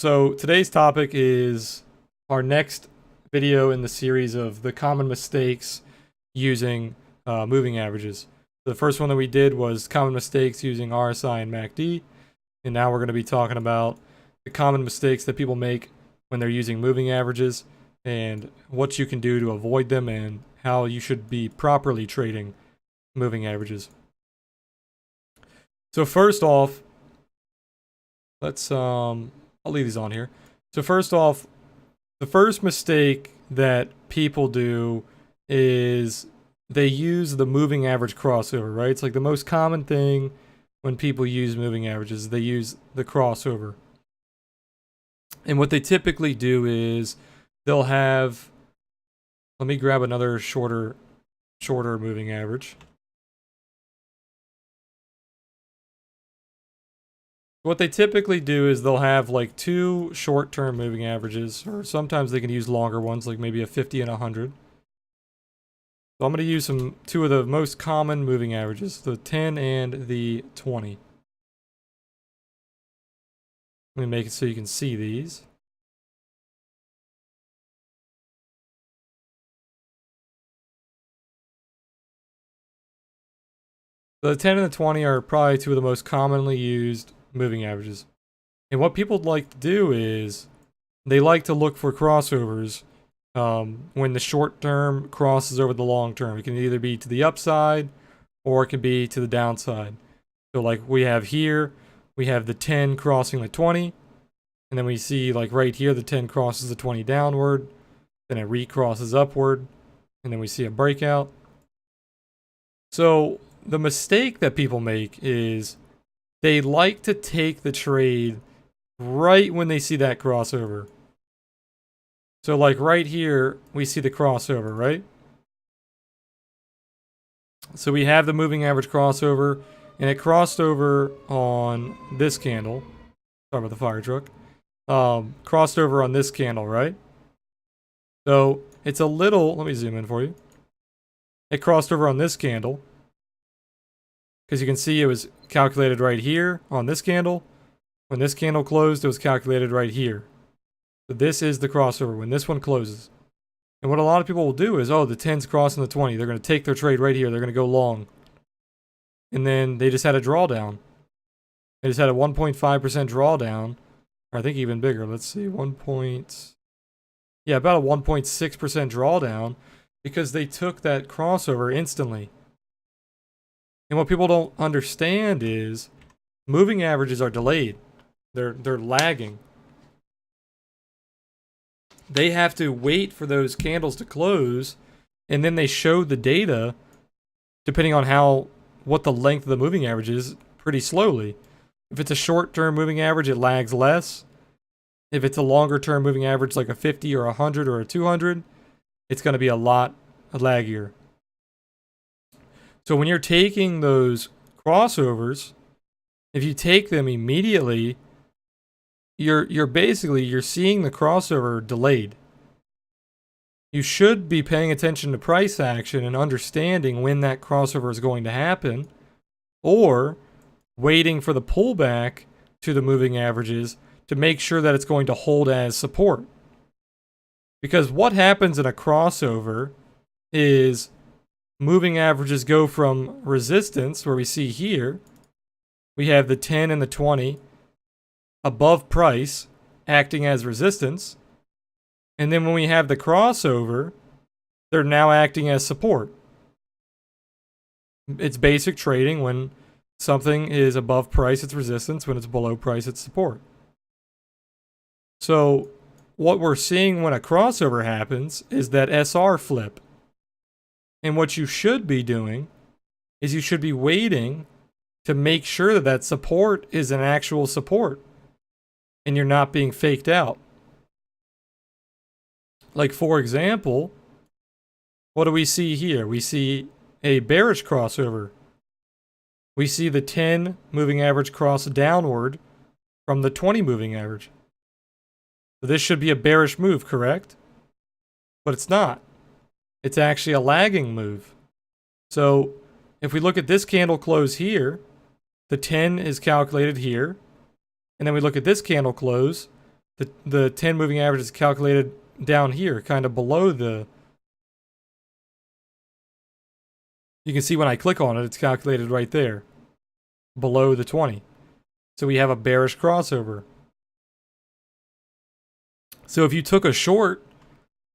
So today's topic is our next video in the series of the common mistakes using moving averages. The first one that we did was common mistakes using RSI and MACD, and now we're going to be talking about the common mistakes that people make when they're using moving averages and what you can do to avoid them and how you should be properly trading moving averages. So first off, let's I'll leave these on here. So first off, the first mistake that people do is they use the moving average crossover, right? It's like the most common thing when people use moving averages. They use the crossover. And what they typically do is they'll have, let me grab another shorter moving average. What they typically do is they'll have like two short-term moving averages, or sometimes they can use longer ones, like maybe a 50 and a 100. So I'm going to use two of the most common moving averages, the 10 and the 20. Let me make it so you can see these. The 10 and the 20 are probably two of the most commonly used moving averages. And what people like to do is they like to look for crossovers when the short term crosses over the long term. It can either be to the upside or it can be to the downside. So like we have here, we have the 10 crossing the 20, and then we see like right here the 10 crosses the 20 downward, then it recrosses upward, and then we see a breakout. So the mistake that people make is they like to take the trade right when they see that crossover. So like right here, we see the crossover, right? So we have the moving average crossover, and it crossed over on this candle. Sorry about the fire truck. Crossed over on this candle, right? So it's a little, let me zoom in for you. It crossed over on this candle, because you can see it was calculated right here on this candle. When this candle closed, it was calculated right here. So this is the crossover when this one closes. And what a lot of people will do is, oh, the 10's crossing the 20. They're going to take their trade right here. They're going to go long. And then they just had a drawdown. They just had a 1.5% drawdown. Or I think even bigger. Let's see, about a 1.6% drawdown because they took that crossover instantly. And what people don't understand is moving averages are delayed. They're lagging. They have to wait for those candles to close, and then they show the data, depending on what the length of the moving average is, pretty slowly. If it's a short-term moving average, it lags less. If it's a longer-term moving average, like a 50 or a 100 or a 200, it's going to be a lot laggier. So when you're taking those crossovers, if you take them immediately, you're seeing the crossover delayed. You should be paying attention to price action and understanding when that crossover is going to happen, or waiting for the pullback to the moving averages to make sure that it's going to hold as support. Because what happens in a crossover is moving averages go from resistance, where we see here, we have the 10 and the 20 above price acting as resistance. And then when we have the crossover, they're now acting as support. It's basic trading. When something is above price, it's resistance. When it's below price, it's support. So what we're seeing when a crossover happens is that SR flip. And what you should be doing is you should be waiting to make sure that that support is an actual support and you're not being faked out. Like, for example, what do we see here? We see a bearish crossover. We see the 10 moving average cross downward from the 20 moving average. So this should be a bearish move, correct? But it's not. It's actually a lagging move. So if we look at this candle close here, the 10 is calculated here. And then we look at this candle close, The 10 moving average is calculated down here, kind of below the... You can see when I click on it, it's calculated right there, below the 20. So we have a bearish crossover. So if you took a short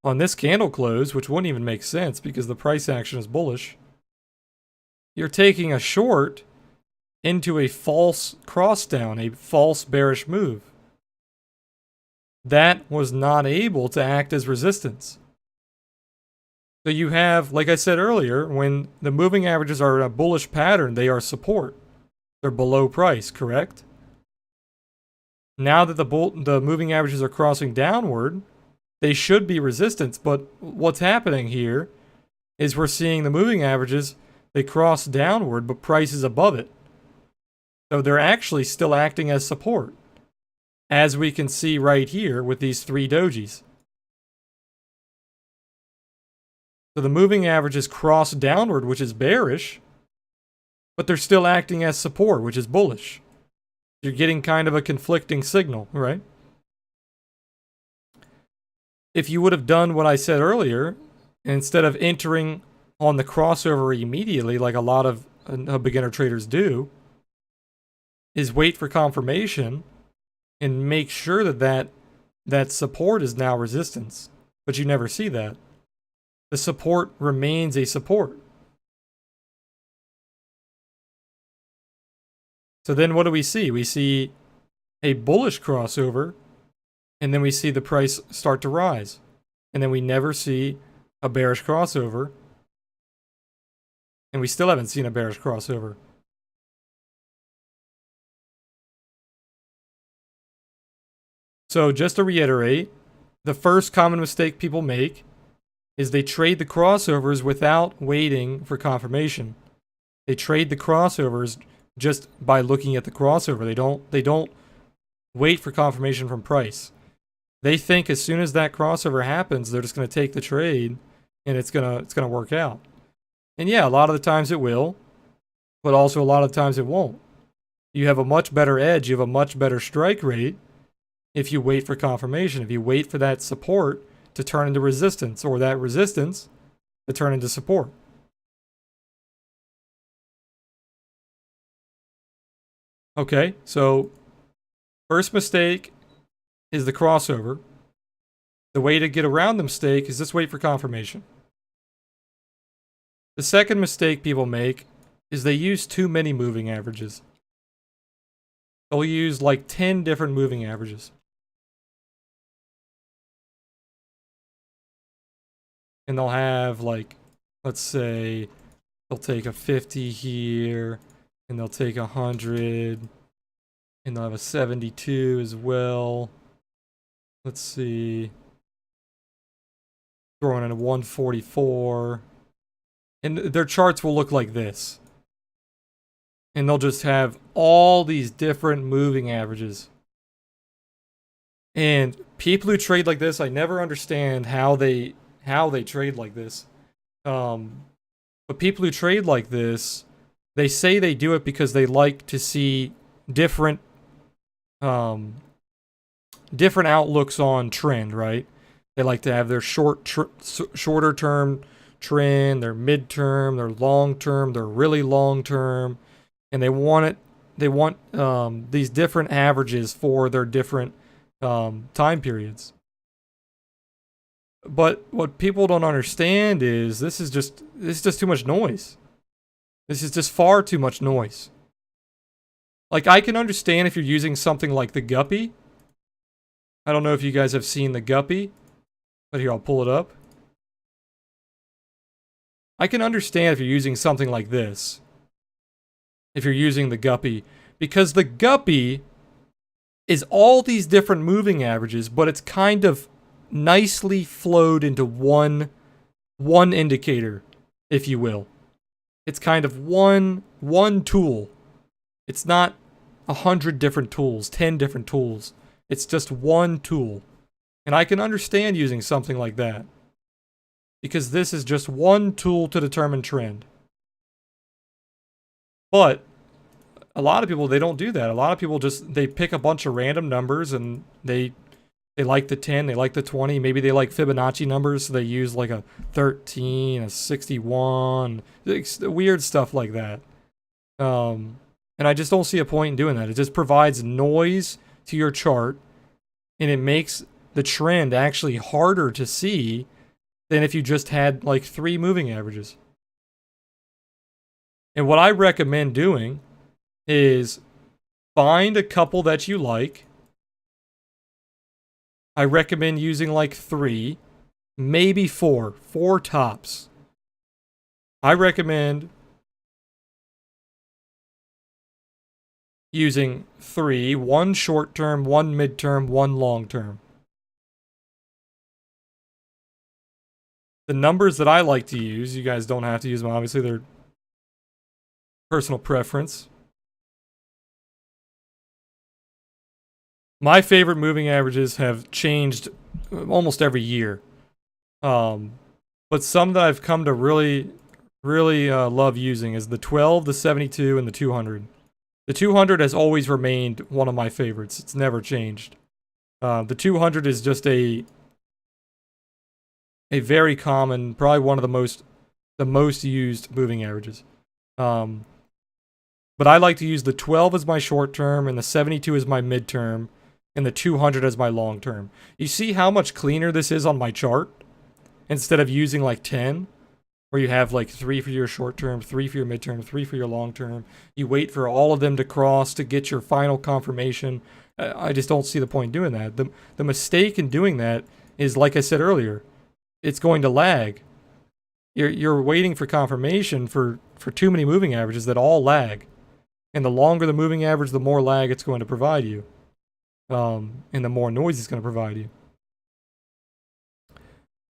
on this candle close, which wouldn't even make sense because the price action is bullish, you're taking a short into a false cross down, a false bearish move. That was not able to act as resistance. So you have, like I said earlier, when the moving averages are in a bullish pattern, they are support. They're below price, correct? Now that the moving averages are crossing downward, they should be resistance, but what's happening here is we're seeing the moving averages, they cross downward, but price is above it. So they're actually still acting as support, as we can see right here with these 3 dojis. So the moving averages cross downward, which is bearish, but they're still acting as support, which is bullish. You're getting kind of a conflicting signal, right? If you would have done what I said earlier, instead of entering on the crossover immediately, like a lot of beginner traders do, is wait for confirmation and make sure that support is now resistance. But you never see that. The support remains a support. So then what do we see? We see a bullish crossover, and then we see the price start to rise. And then we never see a bearish crossover. And we still haven't seen a bearish crossover. So just to reiterate, the first common mistake people make is they trade the crossovers without waiting for confirmation. They trade the crossovers just by looking at the crossover. They don't wait for confirmation from price. They think as soon as that crossover happens, they're just going to take the trade and it's going to work out. And yeah, a lot of the times it will, but also a lot of the times it won't. You have a much better edge, you have a much better strike rate if you wait for confirmation, if you wait for that support to turn into resistance, or that resistance to turn into support. Okay, so first mistake is the crossover. The way to get around the mistake is just wait for confirmation. The second mistake people make is they use too many moving averages. They'll use like 10 different moving averages. And they'll have like, let's say, they'll take a 50 here, and they'll take 100, and they'll have a 72 as well. Let's see. Throwing in a 144. And their charts will look like this. And they'll just have all these different moving averages. And people who trade like this, I never understand how they trade like this. But people who trade like this, they say they do it because they like to see different outlooks on trend, right? They like to have their shorter term trend, their mid-term, their long-term, their really long-term, and they want these different averages for their different time periods. But what people don't understand is this is just too much noise. This is just far too much noise. Like, I can understand if you're using something like the Guppy. I don't know if you guys have seen the Guppy, but here, I'll pull it up. I can understand if you're using something like this. If you're using the Guppy. Because the Guppy is all these different moving averages, but it's kind of nicely flowed into one indicator, if you will. It's kind of one tool. It's not 100 different tools, 10 different tools. It's just one tool. And I can understand using something like that, because this is just one tool to determine trend. But a lot of people, they don't do that. A lot of people they pick a bunch of random numbers and they They like the 10, they like the 20. Maybe they like Fibonacci numbers, so they use like a 13, a 61, weird stuff like that. And I just don't see a point in doing that. It just provides noise to your chart, and it makes the trend actually harder to see than if you just had like 3 moving averages. And what I recommend doing is find a couple that you like. I recommend using like 3, maybe 4 tops. I recommend using 3, 1 short term, 1 midterm, 1 long term. The numbers that I like to use, you guys don't have to use them, obviously, they're personal preference. My favorite moving averages have changed almost every year. But some that I've come to really love using is the 12, the 72, and the 200. The 200 has always remained one of my favorites. It's never changed. The 200 is just a very common, probably one of the most used moving averages. But I like to use the 12 as my short term, and the 72 as my midterm, and the 200 as my long term. You see how much cleaner this is on my chart? Instead of using like 10, where you have like 3 for your short term, 3 for your midterm, 3 for your long term. You wait for all of them to cross to get your final confirmation. I just don't see the point in doing that. The mistake in doing that is, like I said earlier, it's going to lag. You're waiting for confirmation for too many moving averages that all lag. And the longer the moving average, the more lag it's going to provide you. And the more noise it's going to provide you.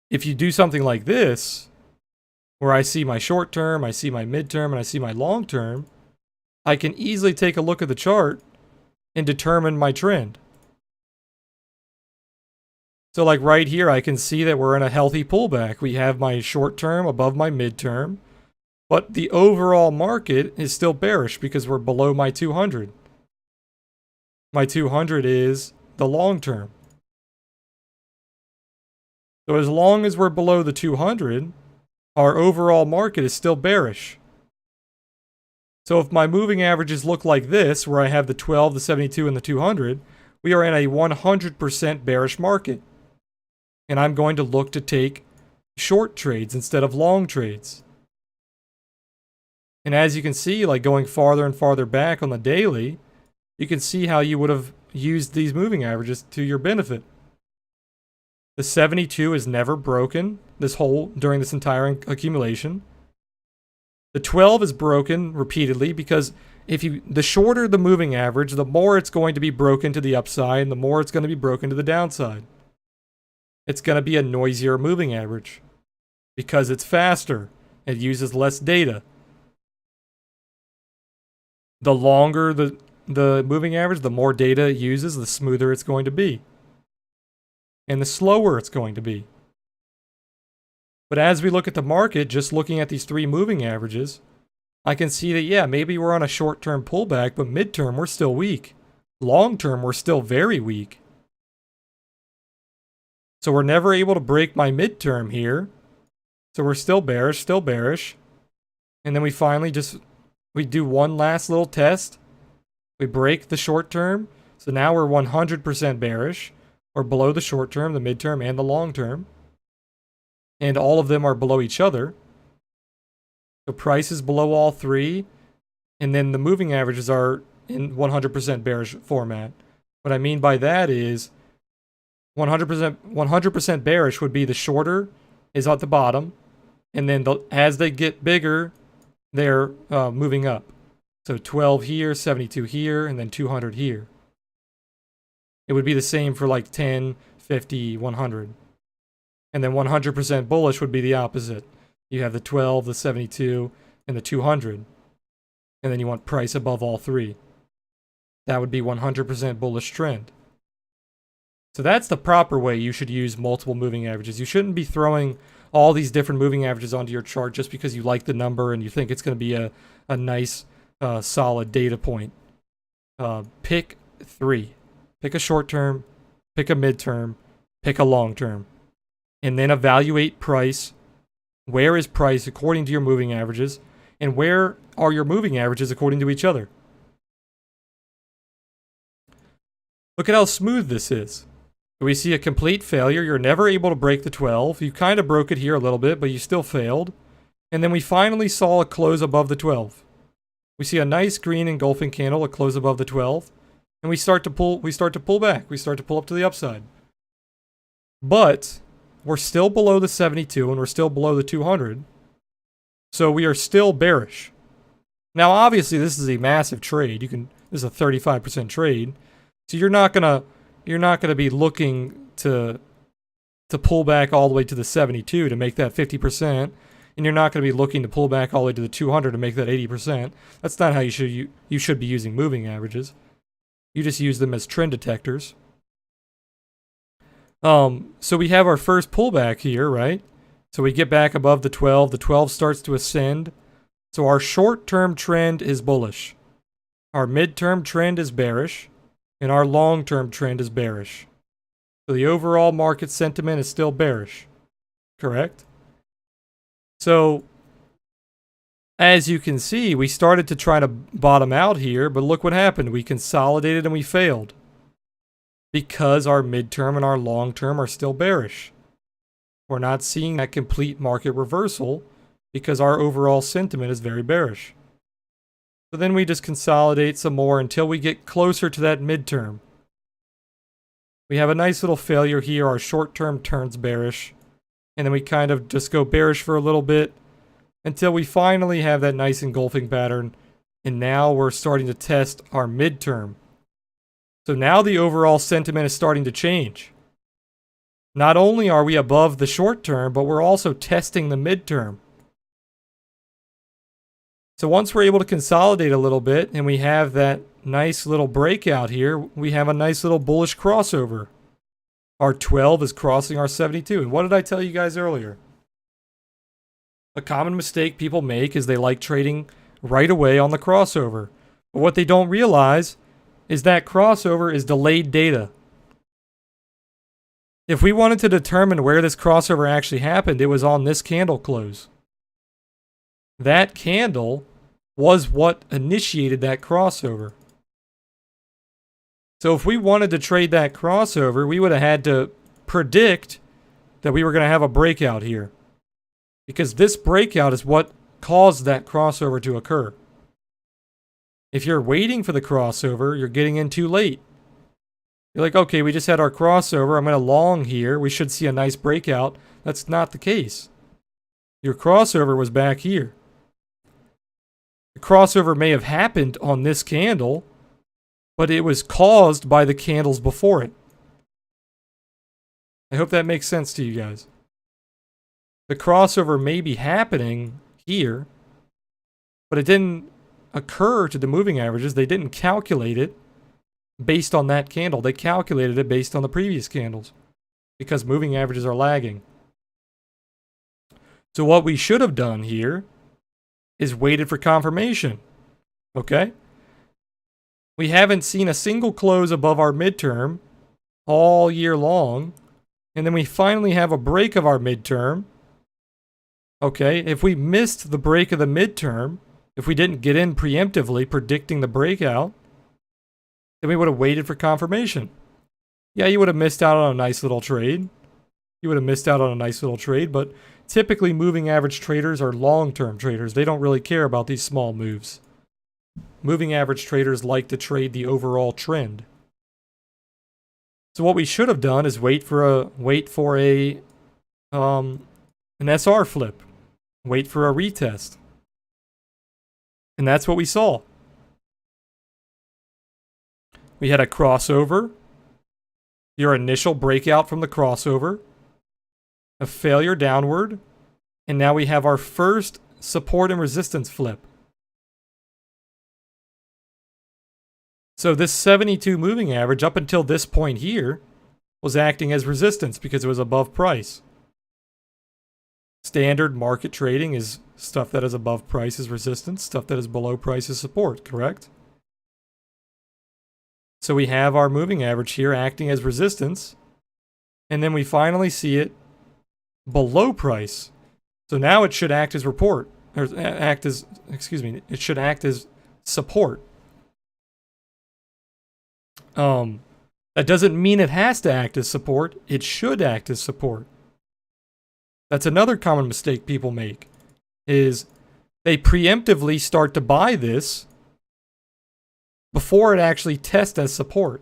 If you do something like this, where I see my short term, I see my midterm, and I see my long term, I can easily take a look at the chart and determine my trend. So like right here, I can see that we're in a healthy pullback. We have my short term above my midterm, but the overall market is still bearish because we're below my 200. My 200 is the long term. So as long as we're below the 200, our overall market is still bearish. So if my moving averages look like this, where I have the 12, the 72, and the 200, we are in a 100% bearish market. And I'm going to look to take short trades instead of long trades. And as you can see, like going farther and farther back on the daily, you can see how you would have used these moving averages to your benefit. The 72 is never broken during this entire accumulation. The 12 is broken repeatedly because the shorter the moving average, the more it's going to be broken to the upside and the more it's going to be broken to the downside. It's going to be a noisier moving average because it's faster. It uses less data. The longer the moving average, the more data it uses, the smoother it's going to be. And the slower it's going to be. But as we look at the market, just looking at these 3 moving averages, I can see that, yeah, maybe we're on a short-term pullback, but midterm, we're still weak. Long-term, we're still very weak. So we're never able to break my midterm here. So we're still bearish. And then we finally we do one last little test. We break the short term. So now we're 100% bearish, or below the short term, the midterm, and the long term. And all of them are below each other. The price is below all 3. And then the moving averages are in 100% bearish format. What I mean by that is 100% bearish would be the shorter is at the bottom. And then as they get bigger, they're moving up. So 12 here, 72 here, and then 200 here. It would be the same for like 10, 50, 100. And then 100% bullish would be the opposite. You have the 12, the 72, and the 200. And then you want price above all 3. That would be 100% bullish trend. So that's the proper way you should use multiple moving averages. You shouldn't be throwing all these different moving averages onto your chart just because you like the number and you think it's going to be a nice, solid data point. Pick 3. Pick a short term, pick a midterm, pick a long term, and then evaluate price. Where is price according to your moving averages, and where are your moving averages according to each other? Look at how smooth this is. We see a complete failure. You're never able to break the 12. You kind of broke it here a little bit, but you still failed. And then we finally saw a close above the 12. We see a nice green engulfing candle, a close above the 12, and we start to pull back. We start to pull up to the upside. But we're still below the 72 and we're still below the 200. So we are still bearish. Now obviously this is a massive trade. This is a 35% trade. So you're not going to be looking to pull back all the way to the 72 to make that 50%. And you're not going to be looking to pull back all the way to the 200 to make that 80%. That's not how you should be using moving averages. You just use them as trend detectors. So we have our first pullback here, right? So we get back above the 12. The 12 starts to ascend. So our short-term trend is bullish. Our mid-term trend is bearish. And our long-term trend is bearish. So the overall market sentiment is still bearish. Correct? So, as you can see, we started to try to bottom out here, but look what happened. We consolidated and we failed. Because our midterm and our long term are still bearish. We're not seeing that complete market reversal because our overall sentiment is very bearish. So then we just consolidate some more until we get closer to that midterm. We have a nice little failure here. Our short term turns bearish. And then we kind of just go bearish for a little bit until we finally have that nice engulfing pattern. And now we're starting to test our midterm. So now the overall sentiment is starting to change. Not only are we above the short term, but we're also testing the midterm. So once we're able to consolidate a little bit and we have that nice little breakout here, we have a nice little bullish crossover. Our 12 is crossing our 72. And what did I tell you guys earlier? A common mistake people make is they like trading right away on the crossover. But what they don't realize is that crossover is delayed data. If we wanted to determine where this crossover actually happened, it was on this candle close. That candle was what initiated that crossover. So if we wanted to trade that crossover, we would have had to predict that we were going to have a breakout here. Because this breakout is what caused that crossover to occur. If you're waiting for the crossover, you're getting in too late. You're like, okay, we just had our crossover. I'm going to long here. We should see a nice breakout. That's not the case. Your crossover was back here. The crossover may have happened on this candle, but it was caused by the candles before it. I hope that makes sense to you guys. The crossover may be happening here, but it didn't occur to the moving averages. They didn't calculate it based on that candle. They calculated it based on the previous candles because moving averages are lagging. So what we should have done here is waited for confirmation. Okay? We haven't seen a single close above our midterm all year long. And then we finally have a break of our midterm. Okay, if we missed the break of the midterm, if we didn't get in preemptively predicting the breakout, then we would have waited for confirmation. Yeah, you would have missed out on a nice little trade. But typically moving average traders are long-term traders. They don't really care about these small moves. Moving average traders like to trade the overall trend. So what we should have done is wait for an SR flip. Wait for a retest. And that's what we saw. We had a crossover. Your initial breakout from the crossover. A failure downward. And now we have our first support and resistance flip. So this 72 moving average up until this point here was acting as resistance because it was above price. Standard market trading is stuff that is above price is resistance, stuff that is below price is support, correct? So we have our moving average here acting as resistance, and then we finally see it below price. So now it should act as report, or act as, excuse me, it should act as support. That doesn't mean it has to act as support. It should act as support. That's another common mistake people make, is they preemptively start to buy this before it actually tests as support.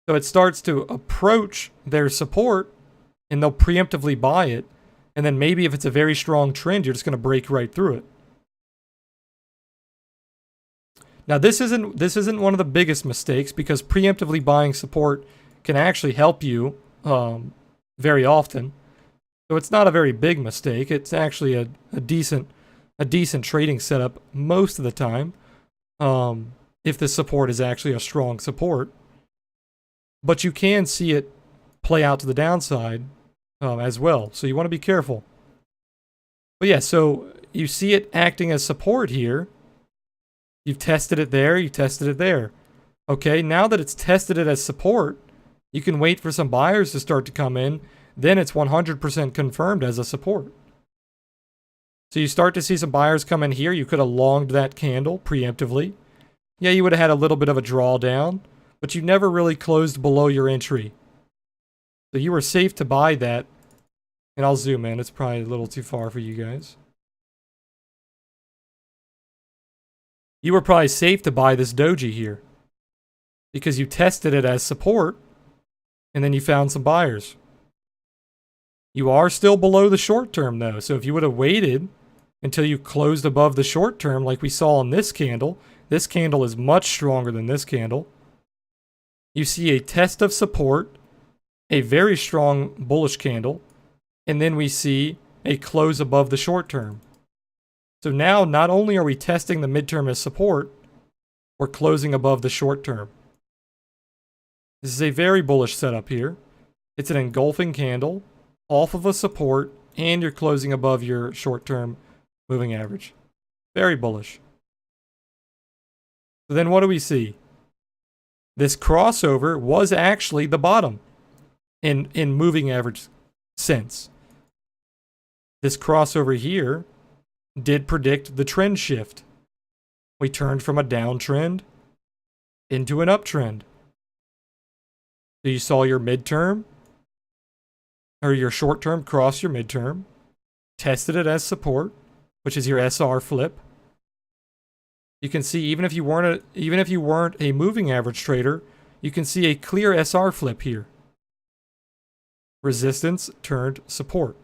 So it starts to approach their support, and they'll preemptively buy it, and then maybe if it's a very strong trend, you're just going to break right through it. Now this isn't one of the biggest mistakes, because preemptively buying support can actually help you very often. So it's not a very big mistake. It's actually a decent trading setup most of the time, if the support is actually a strong support. But you can see it play out to the downside as well. So you want to be careful. But yeah, so you see it acting as support here. You've tested it there, you tested it there. Okay, now that it's tested it as support, you can wait for some buyers to start to come in. Then it's 100% confirmed as a support. So you start to see some buyers come in here. You could have longed that candle preemptively. Yeah, you would have had a little bit of a drawdown, but you never really closed below your entry. So you were safe to buy that. And I'll zoom in. It's probably a little too far for you guys. You were probably safe to buy this doji here, because you tested it as support, and then you found some buyers. You are still below the short term though, so if you would have waited until you closed above the short term like we saw in this candle is much stronger than this candle. You see a test of support, a very strong bullish candle, and then we see a close above the short term. So now not only are we testing the midterm as support, we're closing above the short term. This is a very bullish setup here. It's an engulfing candle off of a support, and you're closing above your short-term moving average. Very bullish. So then what do we see? This crossover was actually the bottom in moving average sense. This crossover here did predict the trend shift. We turned from a downtrend into an uptrend. So you saw your midterm, or your short term cross your midterm, tested it as support, which is your SR flip. You can see even if you weren't a moving average trader, you can see a clear SR flip here. Resistance turned support.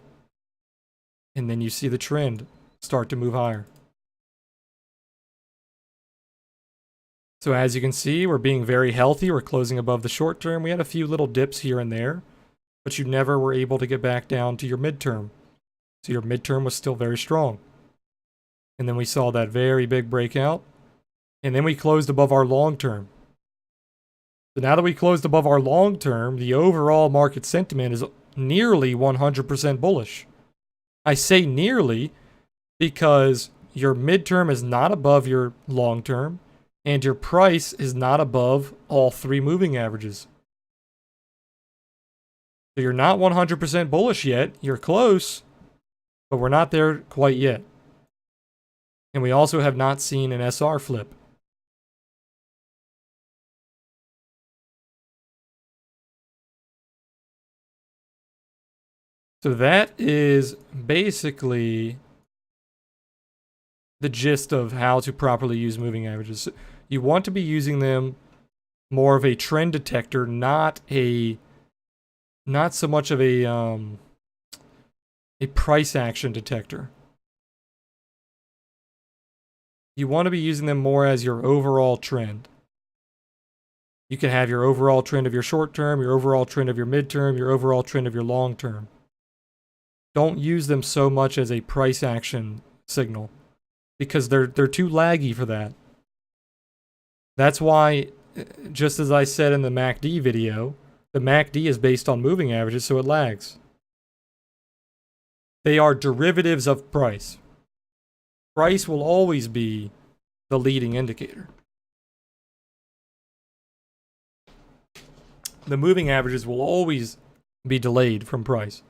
And then you see the trend start to move higher. So as you can see, we're being very healthy. We're closing above the short term. We had a few little dips here and there, but you never were able to get back down to your midterm. So your midterm was still very strong. And then we saw that very big breakout. And then we closed above our long term. So now that we closed above our long term, the overall market sentiment is nearly 100% bullish. I say nearly because your midterm is not above your long term, and your price is not above all three moving averages. So you're not 100% bullish yet. You're close, but we're not there quite yet. And we also have not seen an SR flip. So that is basically the gist of how to properly use moving averages. You want to be using them more of a trend detector, not so much of a price action detector. You want to be using them more as your overall trend. You can have your overall trend of your short term, your overall trend of your midterm, your overall trend of your long term. Don't use them so much as a price action signal, because they're too laggy for that. That's why, just as I said in the MACD video, the MACD is based on moving averages, so it lags. They are derivatives of price. Price will always be the leading indicator. the moving averages will always be delayed from price.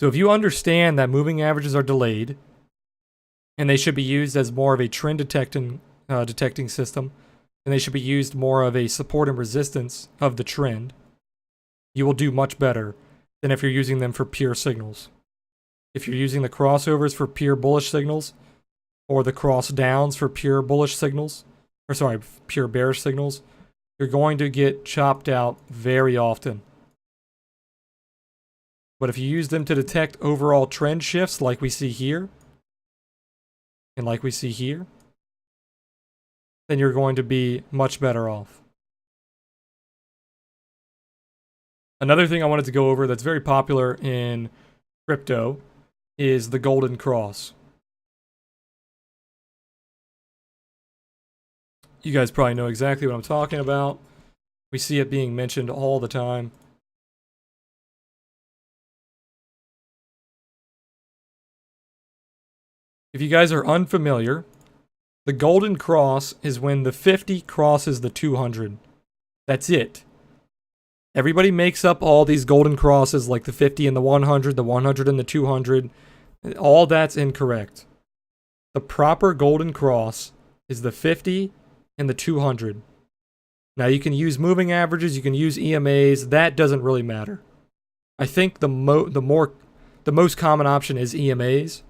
So if you understand that moving averages are delayed, and they should be used as more of a trend detecting system, and they should be used more of a support and resistance of the trend, you will do much better than if you're using them for pure signals. If you're using the crossovers for pure bullish signals, or the cross downs for pure bullish signals, or sorry, pure bearish signals, you're going to get chopped out very often. But if you use them to detect overall trend shifts like we see here, and like we see here, then you're going to be much better off. Another thing I wanted to go over that's very popular in crypto is the golden cross. You guys probably know exactly what I'm talking about. We see it being mentioned all the time. If you guys are unfamiliar, the golden cross is when the 50 crosses the 200. That's it. Everybody makes up all these golden crosses like the 50 and the 100 and the 200. All that's incorrect. The proper golden cross is the 50 and the 200. Now you can use moving averages, you can use EMAs, that doesn't really matter. I think the most common option is EMAs,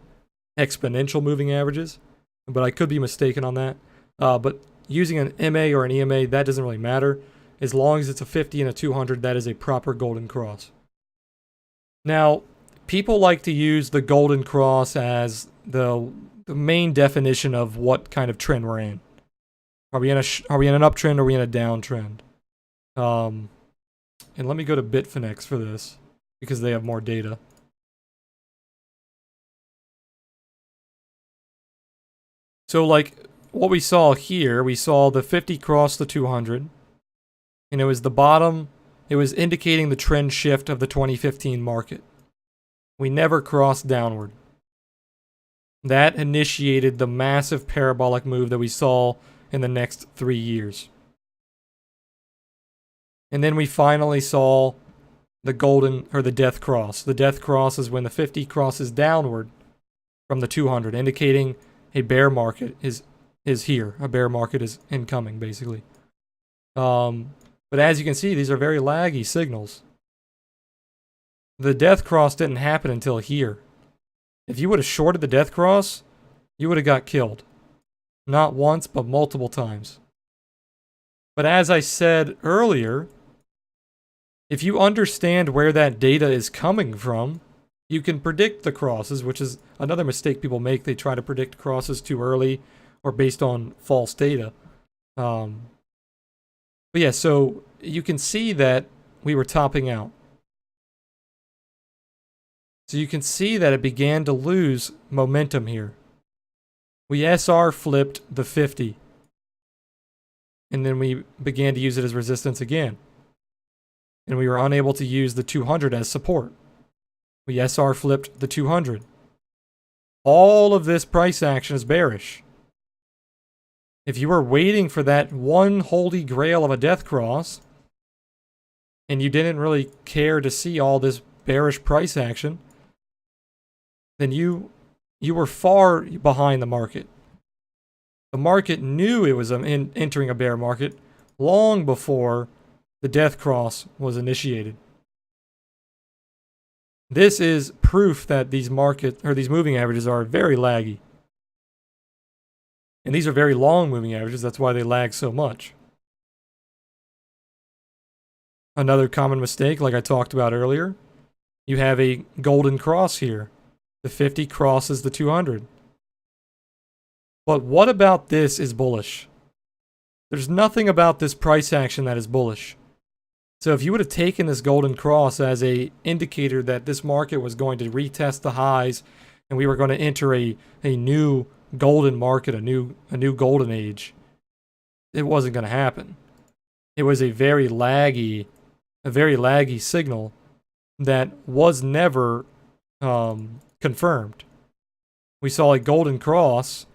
exponential moving averages, but I could be mistaken on that. But using an MA or an EMA, that doesn't really matter. As long as it's a 50 and a 200, that is a proper golden cross. Now, people like to use the golden cross as the main definition of what kind of trend we're in. Are we in an uptrend or are we in a downtrend? And let me go to Bitfinex for this because they have more data. So like what we saw here, we saw the 50 cross the 200. And it was the bottom, it was indicating the trend shift of the 2015 market. We never crossed downward. That initiated the massive parabolic move that we saw in the next 3 years. And then we finally saw the golden, or the death cross. The death cross is when the 50 crosses downward from the 200, indicating a bear market is here. A bear market is incoming, basically. But as you can see, these are very laggy signals. The death cross didn't happen until here. If you would have shorted the death cross, you would have got killed. Not once, but multiple times. But as I said earlier, if you understand where that data is coming from, you can predict the crosses, which is another mistake people make. They try to predict crosses too early or based on false data. But yeah, so you can see that we were topping out. So you can see that it began to lose momentum here. We SR flipped the 50. And then we began to use it as resistance again. And we were unable to use the 200 as support. We SR flipped the 200. All of this price action is bearish. If you were waiting for that one holy grail of a death cross, and you didn't really care to see all this bearish price action, then you were far behind the market. The market knew it was entering a bear market long before the death cross was initiated. This is proof that these moving averages are very laggy. And these are very long moving averages, that's why they lag so much. Another common mistake, like I talked about earlier, you have a golden cross here. The 50 crosses the 200. But what about this is bullish? There's nothing about this price action that is bullish. So if you would have taken this golden cross as an indicator that this market was going to retest the highs and we were going to enter a new golden market, a new golden age, it wasn't going to happen. It was a very laggy signal that was never confirmed. We saw a golden cross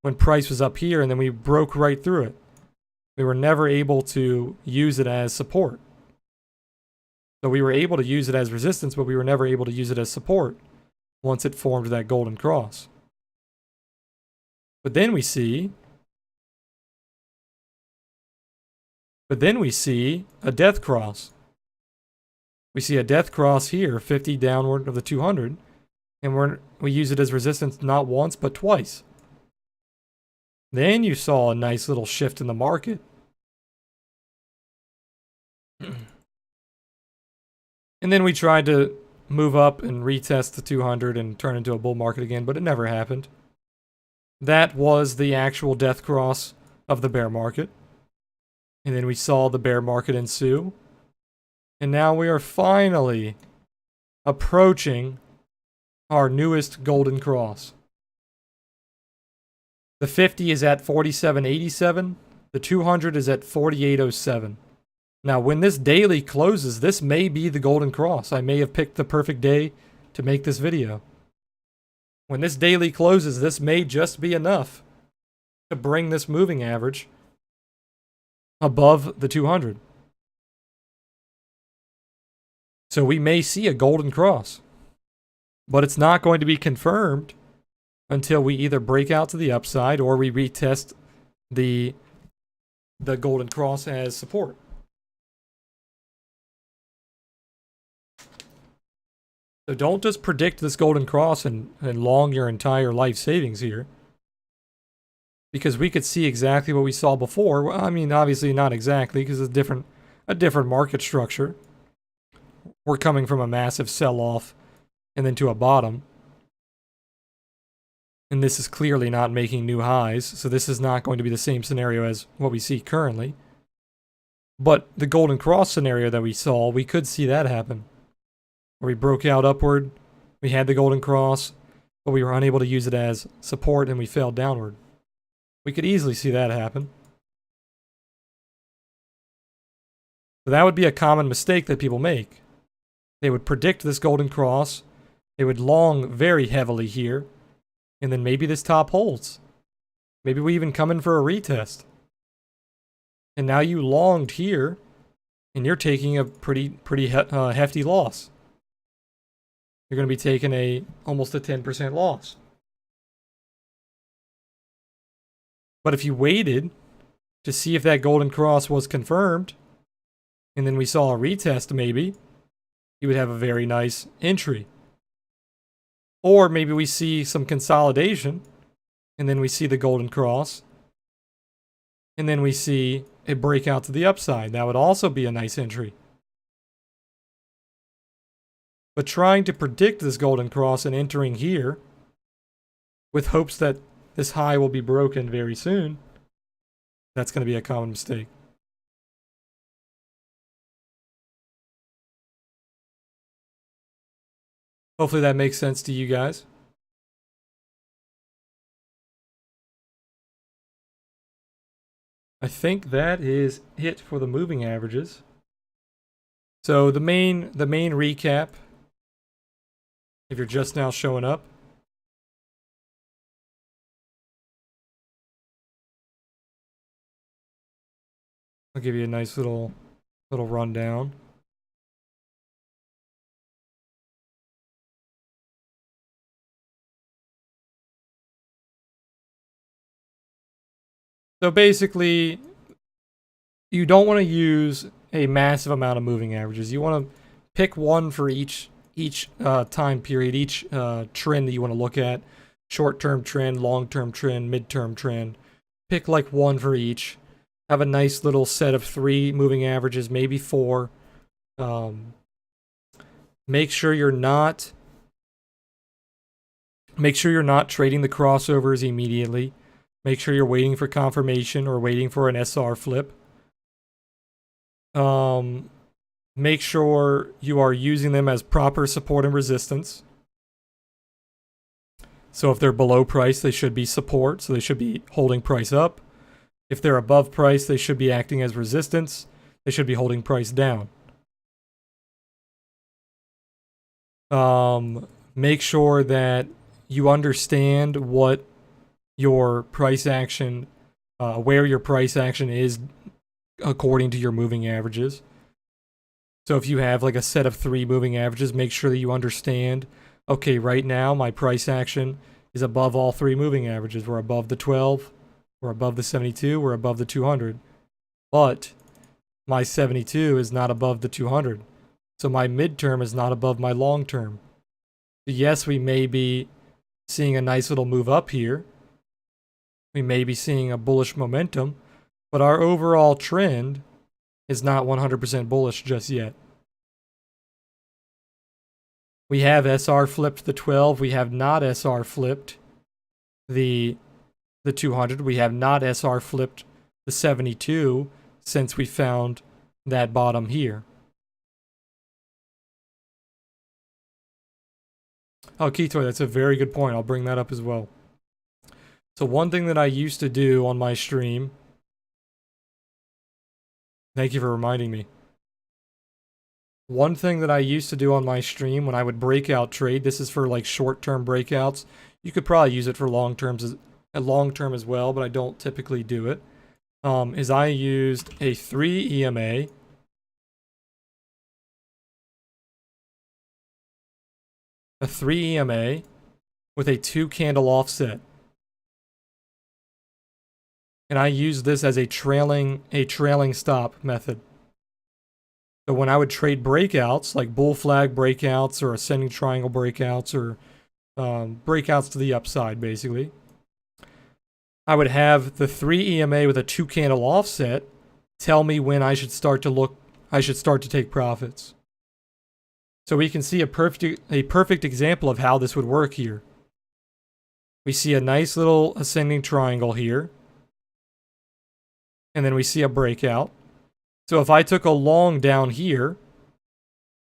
when price was up here and then we broke right through it. We were never able to use it as support. So we were able to use it as resistance, but we were never able to use it as support once it formed that golden cross. But then we see a death cross. We see a death cross here, 50 downward of the 200, and we use it as resistance not once but twice. Then you saw a nice little shift in the market. And then we tried to move up and retest the 200 and turn into a bull market again, but it never happened. That was the actual death cross of the bear market. And then we saw the bear market ensue. And now we are finally approaching our newest golden cross. The 50 is at 47.87. The 200 is at 48.07. Now, when this daily closes, this may be the golden cross. I may have picked the perfect day to make this video. When this daily closes, this may just be enough to bring this moving average above the 200. So we may see a golden cross, but it's not going to be confirmed until we either break out to the upside or we retest the golden cross as support. So don't just predict this golden cross and long your entire life savings here. Because we could see exactly what we saw before. Well, I mean, obviously not exactly, because it's a different market structure. We're coming from a massive sell-off and then to a bottom. And this is clearly not making new highs, so this is not going to be the same scenario as what we see currently. But the golden cross scenario that we saw, we could see that happen. Where we broke out upward, we had the golden cross, but we were unable to use it as support and we fell downward. We could easily see that happen. So that would be a common mistake that people make. They would predict this golden cross, they would long very heavily here, and then maybe this top holds. Maybe we even come in for a retest. And now you longed here, and you're taking a pretty hefty loss. You're going to be taking almost a 10% loss. But if you waited to see if that golden cross was confirmed, and then we saw a retest maybe, you would have a very nice entry. Or maybe we see some consolidation, and then we see the golden cross, and then we see a breakout to the upside. That would also be a nice entry. But trying to predict this golden cross and entering here with hopes that this high will be broken very soon, that's going to be a common mistake. Hopefully that makes sense to you guys. I think that is it for the moving averages. So the main recap, if you're just now showing up, I'll give you a nice little rundown. So basically, you don't want to use a massive amount of moving averages. You want to pick one for each time period, each trend that you want to look at. Short-term trend, long-term trend, mid-term trend. Pick like one for each. Have a nice little set of 3 moving averages, maybe 4. Make sure you're not trading the crossovers immediately. Make sure you're waiting for confirmation or waiting for an SR flip. Make sure you are using them as proper support and resistance. So if they're below price, they should be support, so they should be holding price up. If they're above price, they should be acting as resistance. They should be holding price down. Make sure that you understand what your price action, where your price action is according to your moving averages. So if you have like a set of 3 moving averages, make sure that you understand, okay, right now my price action is above all 3 moving averages. We're above the 12, we're above the 72, we're above the 200. But my 72 is not above the 200. So my midterm is not above my long term. Yes, we may be seeing a nice little move up here. We may be seeing a bullish momentum, but our overall trend is not 100% bullish just yet. We have SR flipped the 12. We have not SR flipped the 200. We have not SR flipped the 72 since we found that bottom here. Oh, Ketoy, that's a very good point. I'll bring that up as well. So one thing that I used to do on my stream, thank you for reminding me. One thing that I used to do on my stream when I would breakout trade, this is for like short-term breakouts. You could probably use it for long-term as well, but I don't typically do it. Is I used a 3 EMA. A 3 EMA with a 2 candle offset. And I use this as a trailing stop method. So when I would trade breakouts, like bull flag breakouts or ascending triangle breakouts or breakouts to the upside, basically, I would have the 3 EMA with a 2 candle offset tell me when I should start to take profits. So we can see a perfect example of how this would work here. We see a nice little ascending triangle here. And then we see a breakout. So if I took a long down here,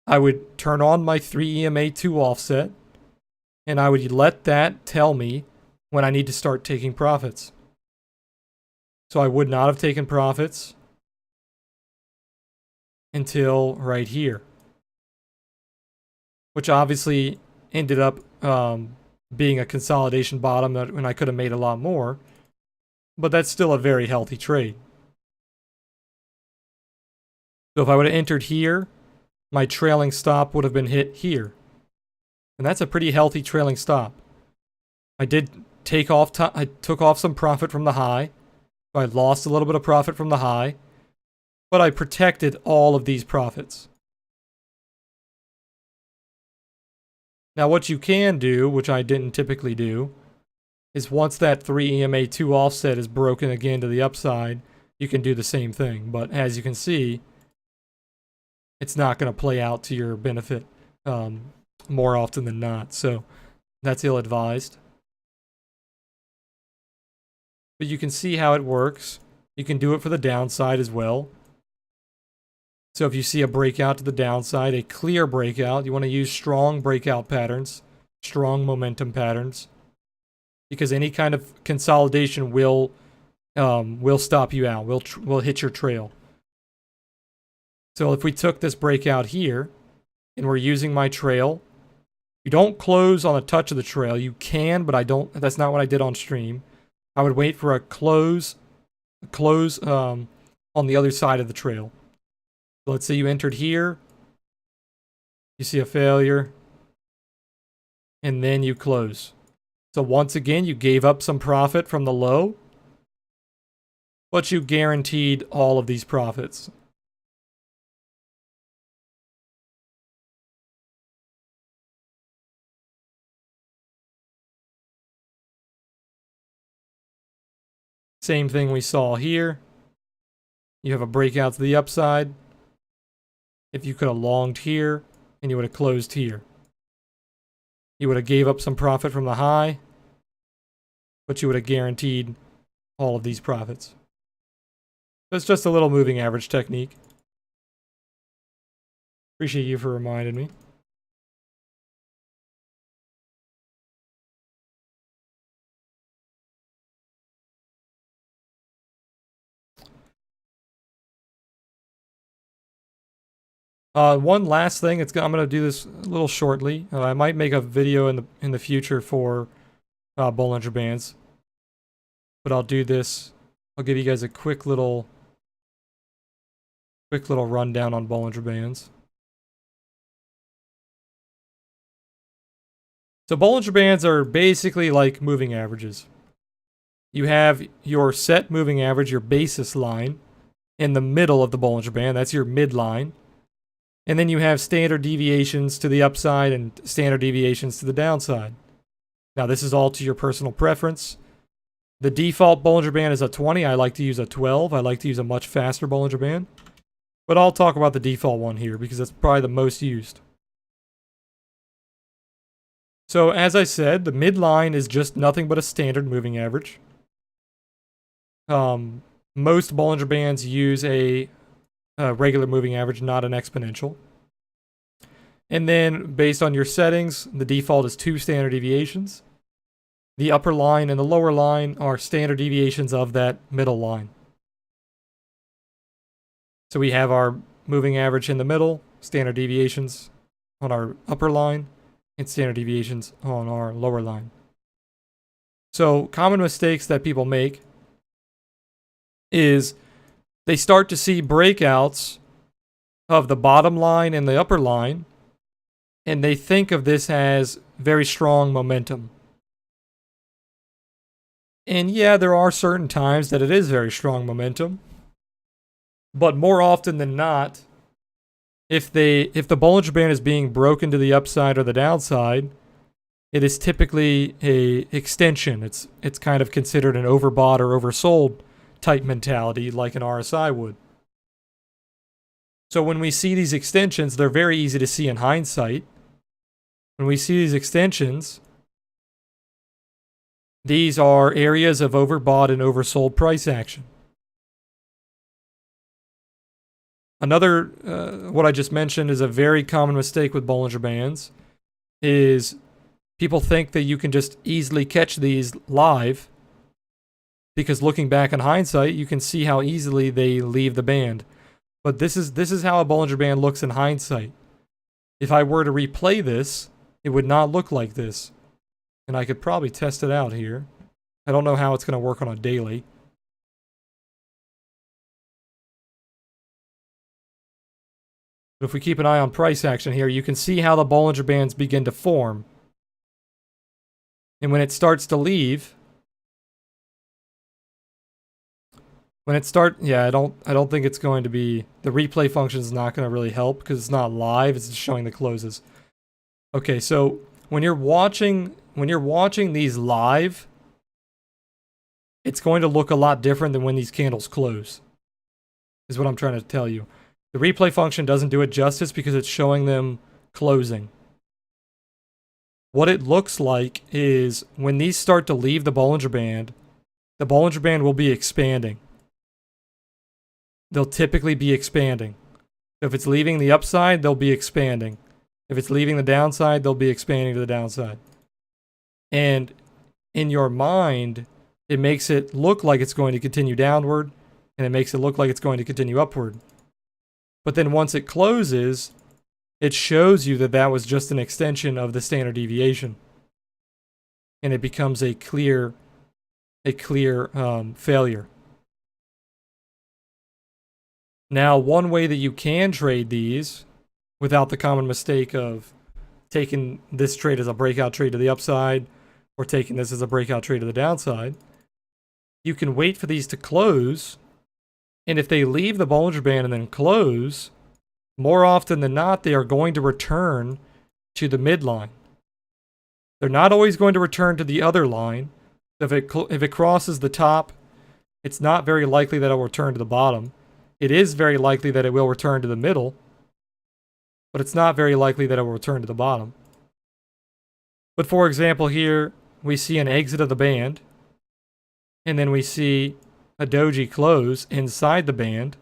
I would turn on my 3 EMA 2 offset, and I would let that tell me when I need to start taking profits. So I would not have taken profits until right here, which obviously ended up being a consolidation bottom when I could have made a lot more, but that's still a very healthy trade. So if I would have entered here, my trailing stop would have been hit here. And that's a pretty healthy trailing stop. I did I took off some profit from the high. I lost a little bit of profit from the high, but I protected all of these profits. Now what you can do, which I didn't typically do, is once that 3 EMA 2 offset is broken again to the upside, you can do the same thing. But as you can see, it's not going to play out to your benefit more often than not. So that's ill-advised. But you can see how it works. You can do it for the downside as well. So if you see a breakout to the downside, a clear breakout, you want to use strong breakout patterns, strong momentum patterns, because any kind of consolidation will stop you out, will hit your trail. So if we took this breakout here, and we're using my trail, you don't close on a touch of the trail. You can, but I don't. That's not what I did on stream. I would wait for a close on the other side of the trail. So let's say you entered here, you see a failure, and then you close. So once again, you gave up some profit from the low, but you guaranteed all of these profits. Same thing we saw here. You have a breakout to the upside. If you could have longed here, and you would have closed here. You would have gave up some profit from the high, but you would have guaranteed all of these profits. So it's just a little moving average technique. Appreciate you for reminding me. One last thing. I'm going to do this a little shortly. I might make a video in the future for Bollinger Bands, but I'll do this. I'll give you guys a quick little Quick little rundown on Bollinger Bands. So Bollinger Bands are basically like moving averages. You have your set moving average, your basis line, in the middle of the Bollinger Band. That's your midline. And then you have standard deviations to the upside and standard deviations to the downside. Now, this is all to your personal preference. The default Bollinger Band is a 20. I like to use a 12. I like to use a much faster Bollinger Band. But I'll talk about the default one here because that's probably the most used. So, as I said, the midline is just nothing but a standard moving average. Most Bollinger Bands use a regular moving average, not an exponential. And then, based on your settings, the default is 2 standard deviations. The upper line and the lower line are standard deviations of that middle line. So we have our moving average in the middle, standard deviations on our upper line, and standard deviations on our lower line. So common mistakes that people make is they start to see breakouts of the bottom line and the upper line, and they think of this as very strong momentum. And yeah, there are certain times that it is very strong momentum, but more often than not, if the Bollinger Band is being broken to the upside or the downside, it is typically a extension. It's kind of considered an overbought or oversold type mentality like an RSI would. So when we see these extensions, they're very easy to see in hindsight. When we see these extensions, these are areas of overbought and oversold price action. Another, what I just mentioned is a very common mistake with Bollinger Bands, is people think that you can just easily catch these live, because looking back in hindsight, you can see how easily they leave the band. But this is how a Bollinger Band looks in hindsight. If I were to replay this, it would not look like this. And I could probably test it out here. I don't know how it's going to work on a daily. But if we keep an eye on price action here, you can see how the Bollinger Bands begin to form. And when it starts to leave, I don't think it's going to be, the replay function is not going to really help because it's not live, it's just showing the closes. Okay, so when you're watching these live, it's going to look a lot different than when these candles close, is what I'm trying to tell you. The replay function doesn't do it justice because it's showing them closing. What it looks like is when these start to leave the Bollinger Band will be expanding. They'll typically be expanding. If it's leaving the upside, they'll be expanding. If it's leaving the downside, they'll be expanding to the downside. And in your mind, it makes it look like it's going to continue downward, and it makes it look like it's going to continue upward. But then once it closes, it shows you that that was just an extension of the standard deviation. And it becomes a clear failure. Now, one way that you can trade these without the common mistake of taking this trade as a breakout trade to the upside or taking this as a breakout trade to the downside, you can wait for these to close. And if they leave the Bollinger Band and then close, more often than not, they are going to return to the midline. They're not always going to return to the other line. If it crosses the top, it's not very likely that it will return to the bottom. It is very likely that it will return to the middle, but it's not very likely that it will return to the bottom. But for example, here we see an exit of the band, and then we see a doji close inside the band.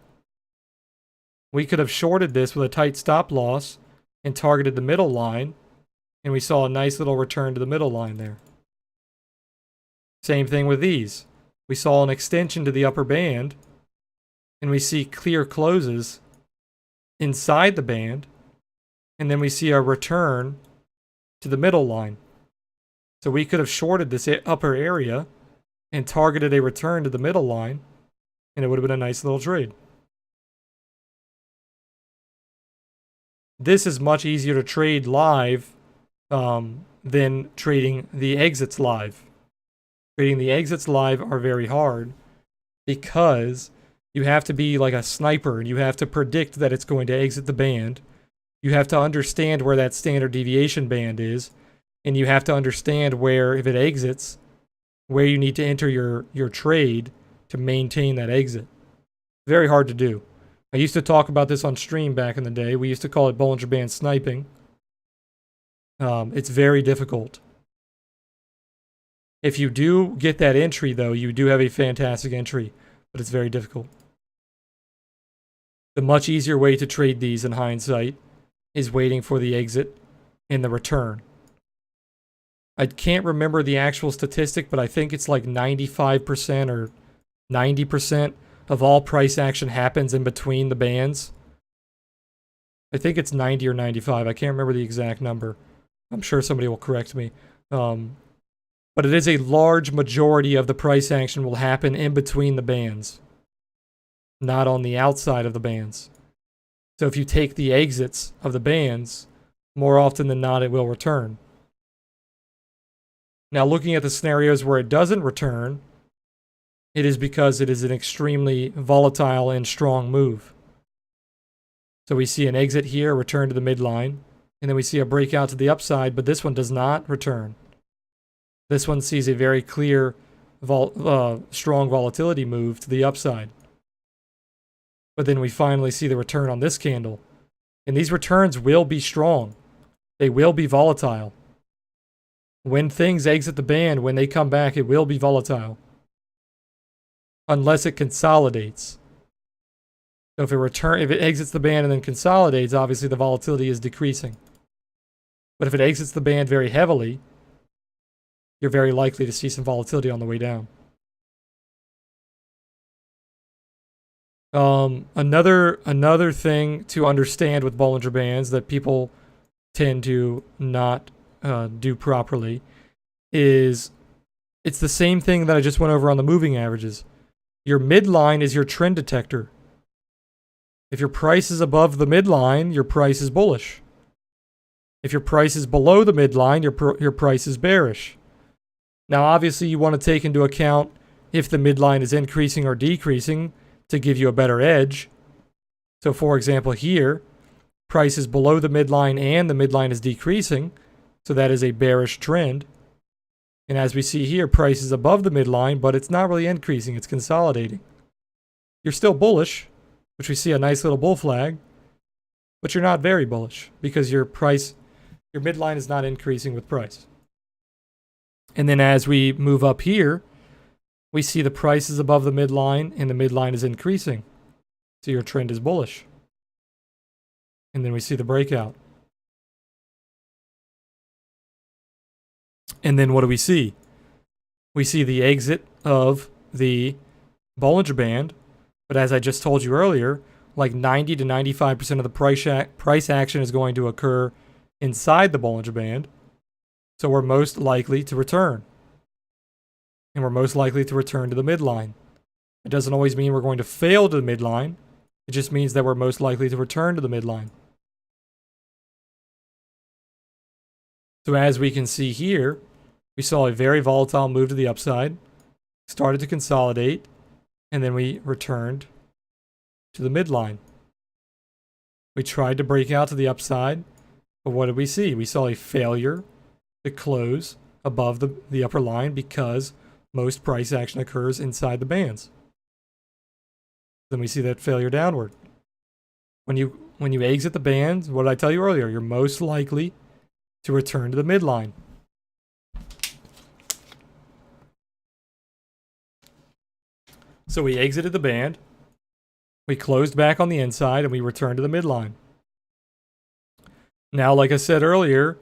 We could have shorted this with a tight stop loss and targeted the middle line, and we saw a nice little return to the middle line there. Same thing with these. We saw an extension to the upper band, and we see clear closes inside the band, and then we see a return to the middle line. So we could have shorted this upper area and targeted a return to the middle line, and it would have been a nice little trade. this is much easier to trade live than trading the exits live. Trading the exits live are very hard because you have to be like a sniper and you have to predict that it's going to exit the band. You have to understand where that standard deviation band is, and you have to understand where, if it exits, where you need to enter your trade to maintain that exit. Very hard to do. I used to talk about this on stream back in the day. We used to call it Bollinger Band sniping. It's very difficult. If you do get that entry, though, you do have a fantastic entry, but it's very difficult. The much easier way to trade these in hindsight is waiting for the exit and the return. I can't remember the actual statistic, but I think it's like 95% or 90% of all price action happens in between the bands. I think it's 90 or 95. I can't remember the exact number. I'm sure somebody will correct me. But it is a large majority of the price action will happen in between the bands, not on the outside of the bands. So if you take the exits of the bands, more often than not, it will return. Now, looking at the scenarios where it doesn't return, it is because it is an extremely volatile and strong move. So we see an exit here, return to the midline, and then we see a breakout to the upside, but this one does not return. This one sees a very clear, strong volatility move to the upside. But then we finally see the return on this candle. And these returns will be strong. They will be volatile. When things exit the band, when they come back, it will be volatile. Unless it consolidates. So if it exits the band and then consolidates, obviously the volatility is decreasing. But if it exits the band very heavily, you're very likely to see some volatility on the way down. Another thing to understand with Bollinger Bands that people tend to not do properly is it's the same thing that I just went over on the moving averages. Your midline is your trend detector. If your price is above the midline, your price is bullish. If your price is below the midline, your price is bearish. Now, obviously, you want to take into account if the midline is increasing or decreasing to give you a better edge. So, for example, here, price is below the midline and the midline is decreasing, so that is a bearish trend. And as we see here, price is above the midline, but it's not really increasing, it's consolidating. You're still bullish, which we see a nice little bull flag, but you're not very bullish because your midline is not increasing with price. And then as we move up here, we see the price is above the midline and the midline is increasing. So your trend is bullish. And then we see the breakout. And then what do we see? We see the exit of the Bollinger Band. But as I just told you earlier, like 90 to 95% of the price action is going to occur inside the Bollinger Band. So we're most likely to return. And we're most likely to return to the midline. It doesn't always mean we're going to fail to the midline. It just means that we're most likely to return to the midline. So as we can see here, we saw a very volatile move to the upside, started to consolidate, and then we returned to the midline. We tried to break out to the upside, but what did we see? We saw a failure to close above the upper line because most price action occurs inside the bands. Then we see that failure downward. When you exit the bands, what did I tell you earlier? You're most likely to return to the midline. So we exited the band, we closed back on the inside, and we returned to the midline. Now, like I said earlier,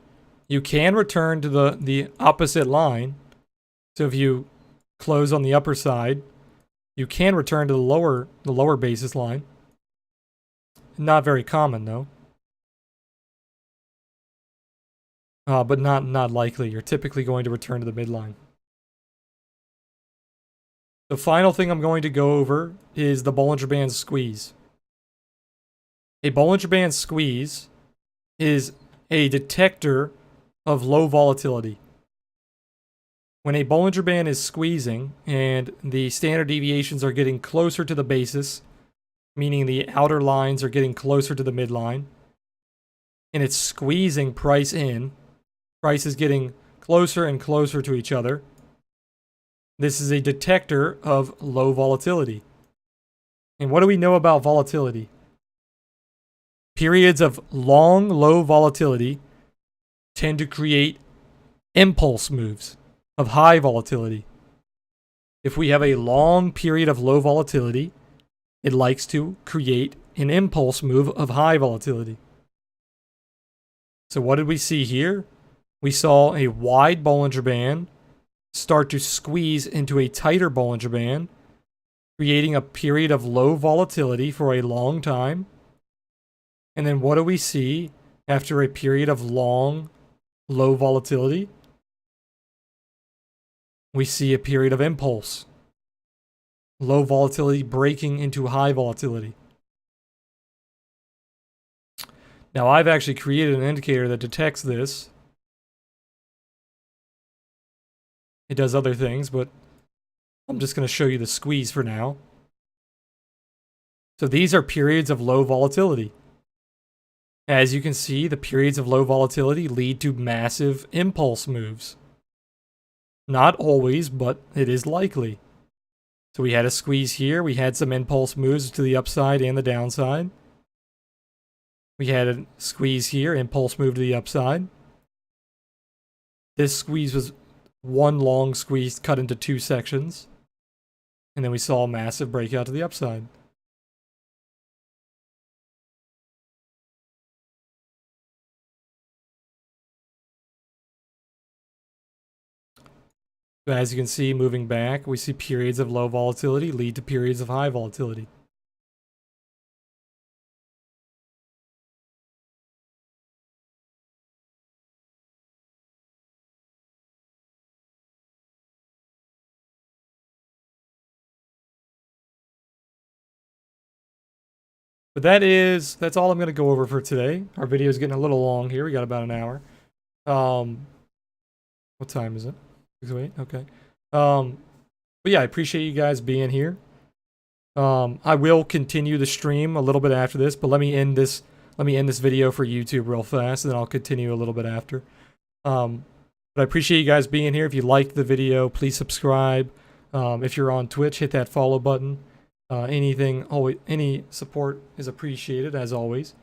you can return to the opposite line. So if you close on the upper side, you can return to the lower basis line. Not very common though. But not likely. You're typically going to return to the midline. The final thing I'm going to go over is the Bollinger Band squeeze. A Bollinger Band squeeze is a detector of low volatility. When a Bollinger Band is squeezing and the standard deviations are getting closer to the basis, meaning the outer lines are getting closer to the midline, and it's squeezing price in, price is getting closer and closer to each other, this is a detector of low volatility. And what do we know about volatility? Periods of long, low volatility tend to create impulse moves of high volatility. If we have a long period of low volatility, it likes to create an impulse move of high volatility. So what did we see here? We saw a wide Bollinger Band start to squeeze into a tighter Bollinger Band, creating a period of low volatility for a long time. And then what do we see after a period of long, low volatility? We see a period of impulse. Low volatility breaking into high volatility. Now, I've actually created an indicator that detects this. It does other things, but I'm just going to show you the squeeze for now. So these are periods of low volatility. As you can see, the periods of low volatility lead to massive impulse moves. Not always, but it is likely. So we had a squeeze here. We had some impulse moves to the upside and the downside. We had a squeeze here, impulse move to the upside. This squeeze was one long squeeze cut into two sections. And then we saw a massive breakout to the upside. So as you can see, moving back, we see periods of low volatility lead to periods of high volatility. But that's all I'm going to go over for today. Our video is getting a little long here. We got about an hour. What time is it? 6:08? Okay. But yeah, I appreciate you guys being here. I will continue the stream a little bit after this, but let me end this video for YouTube real fast, and then I'll continue a little bit after. But I appreciate you guys being here. If you liked the video, please subscribe. If you're on Twitch, hit that follow button. Any support is appreciated, as always.